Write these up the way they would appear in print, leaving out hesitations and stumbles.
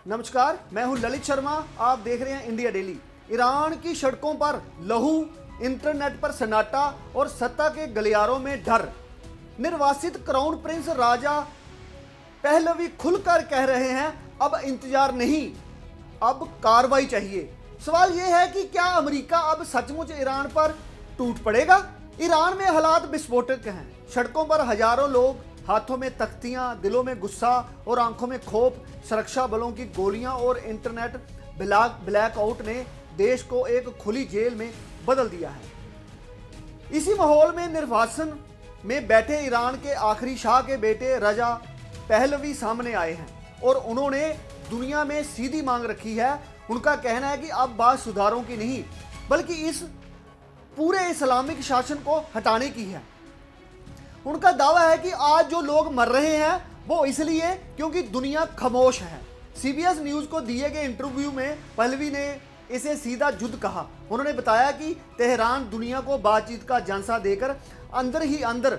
नमस्कार, मैं हूं ललित शर्मा। आप देख रहे हैं इंडिया डेली। ईरान की सड़कों पर लहू, इंटरनेट पर सन्नाटा और सत्ता के गलियारों में डर। निर्वासित क्राउन प्रिंस राजा पहलवी खुलकर कह रहे हैं, अब इंतजार नहीं, अब कार्रवाई चाहिए। सवाल यह है कि क्या अमेरिका अब सचमुच ईरान पर टूट पड़ेगा? ईरान में हालात विस्फोटक हैं। सड़कों पर हजारों लोग, हाथों में तख्तियां, दिलों में गुस्सा और आंखों में खौफ। सुरक्षा बलों की गोलियां और इंटरनेट ब्लैकआउट ने देश को एक खुली जेल में बदल दिया है। इसी माहौल में निर्वासन में बैठे ईरान के आखिरी शाह के बेटे रजा पहलवी सामने आए हैं और उन्होंने दुनिया में सीधी मांग रखी है। उनका कहना है कि अब बात सुधारों की नहीं, बल्कि इस पूरे इस्लामिक शासन को हटाने की है। उनका दावा है कि आज जो लोग मर रहे हैं वो इसलिए क्योंकि दुनिया खामोश है। सीबीएस न्यूज को दिए गए इंटरव्यू में पहलवी ने इसे सीधा युद्ध कहा। उन्होंने बताया कि तेहरान दुनिया को बातचीत का झांसा देकर अंदर ही अंदर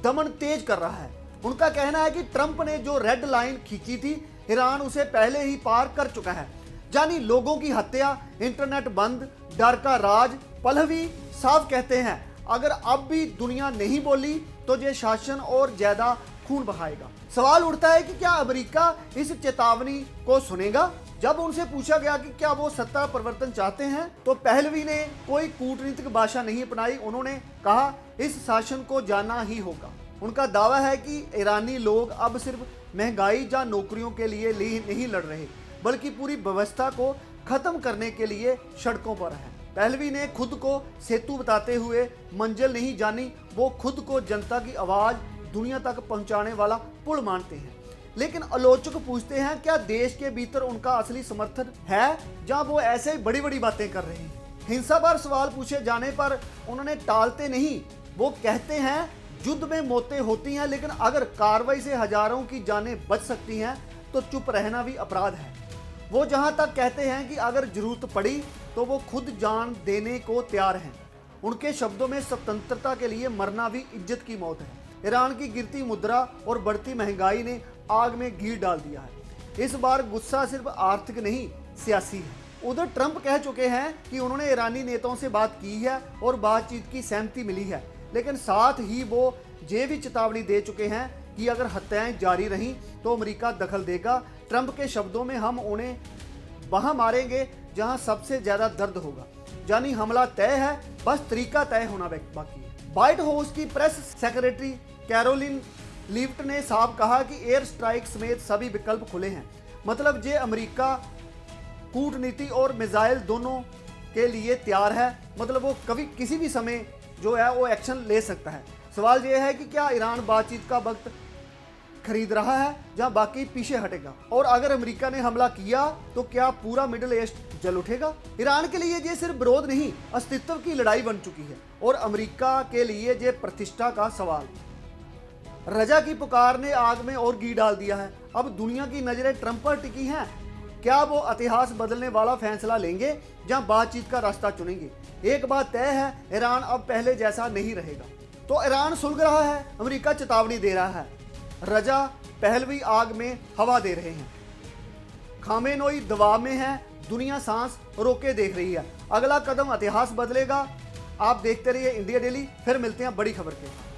दमन तेज कर रहा है। उनका कहना है कि ट्रंप ने जो रेड लाइन खींची थी, ईरान उसे पहले ही पार कर चुका है, यानी लोगों की हत्या, इंटरनेट बंद, डर का राज। पहलवी साफ कहते हैं, अगर अब भी दुनिया नहीं बोली तो ये शासन और ज्यादा खून बहाएगा। सवाल उठता है कि क्या अमेरिका इस चेतावनी को सुनेगा? जब उनसे पूछा गया कि क्या वो सत्ता परिवर्तन चाहते हैं, तो पहलवी ने कोई कूटनीतिक भाषा नहीं अपनाई। उन्होंने कहा, इस शासन को जाना ही होगा। उनका दावा है कि ईरानी लोग अब सिर्फ महंगाई या नौकरियों के लिए नहीं लड़ रहे, बल्कि पूरी व्यवस्था को खत्म करने के लिए सड़कों पर है। पहलवी ने खुद को सेतु बताते हुए मंजिल नहीं जानी, वो खुद को जनता की आवाज दुनिया तक पहुंचाने वाला पुल मानते हैं। लेकिन आलोचक पूछते हैं, क्या देश के भीतर उनका असली समर्थन है, जहां वो ऐसे बड़ी बड़ी बातें कर रहे हैं? हिंसा पर सवाल पूछे जाने पर उन्होंने टालते नहीं। वो कहते हैं, युद्ध में मौतें होती हैं, लेकिन अगर कार्रवाई से हजारों की जानें बच सकती हैं तो चुप रहना भी अपराध है। वो जहां तक कहते हैं कि अगर जरूरत पड़ी तो वो खुद जान देने को तैयार हैं। उनके शब्दों में स्वतंत्रता के लिए मरना भी इज्जत की मौत है। ईरान की गिरती मुद्रा और बढ़ती महंगाई ने आग में घी डाल दिया है। इस बार गुस्सा सिर्फ आर्थिक नहीं, सियासी है। उधर ट्रंप कह चुके हैं कि उन्होंने ईरानी नेताओं से बात की है और बातचीत की सहमति मिली है, लेकिन साथ ही वो ये भी चेतावनी दे चुके हैं कि अगर हत्याएं जारी रहीं तो अमेरिका दखल देगा। ट्रंप के शब्दों में, हम उन्हें वहां मारेंगे जहां सबसे ज्यादा दर्द होगा, यानी हमला तय है, बस तरीका तय होना बाकी है। व्हाइट हाउस की प्रेस सेक्रेटरी कैरोलिन लीविट ने साफ कहा कि एयर स्ट्राइक समेत सभी विकल्प खुले हैं। मतलब ये अमेरिका कूटनीति और मिसाइल दोनों के लिए तैयार है। मतलब वो कभी किसी भी समय जो है वो एक्शन ले सकता है। सवाल यह है कि क्या ईरान बातचीत का वक्त खरीद रहा है जहां बाकी पीछे हटेगा, और अगर अमेरिका ने हमला किया तो क्या पूरा मिडिल ईस्ट जल उठेगा? ईरान के लिए ये सिर्फ विरोध नहीं, अस्तित्व की लड़ाई बन चुकी है, और अमेरिका के लिए ये प्रतिष्ठा का सवाल। रजा की पुकार ने आग में और घी डाल दिया है। अब दुनिया की नजरें ट्रंप पर टिकी हैं। क्या वो इतिहास बदलने वाला फैसला लेंगे, जहां बातचीत का रास्ता चुनेंगे? एक बात तय है, ईरान अब पहले जैसा नहीं रहेगा। तो ईरान सुलग रहा है, अमेरिका चेतावनी दे रहा है, रजा पहलवी आग में हवा दे रहे हैं, खामेनेई दबाव में है, दुनिया सांस रोके देख रही है। अगला कदम इतिहास बदलेगा। आप देखते रहिए इंडिया डेली। फिर मिलते हैं बड़ी खबर के साथ।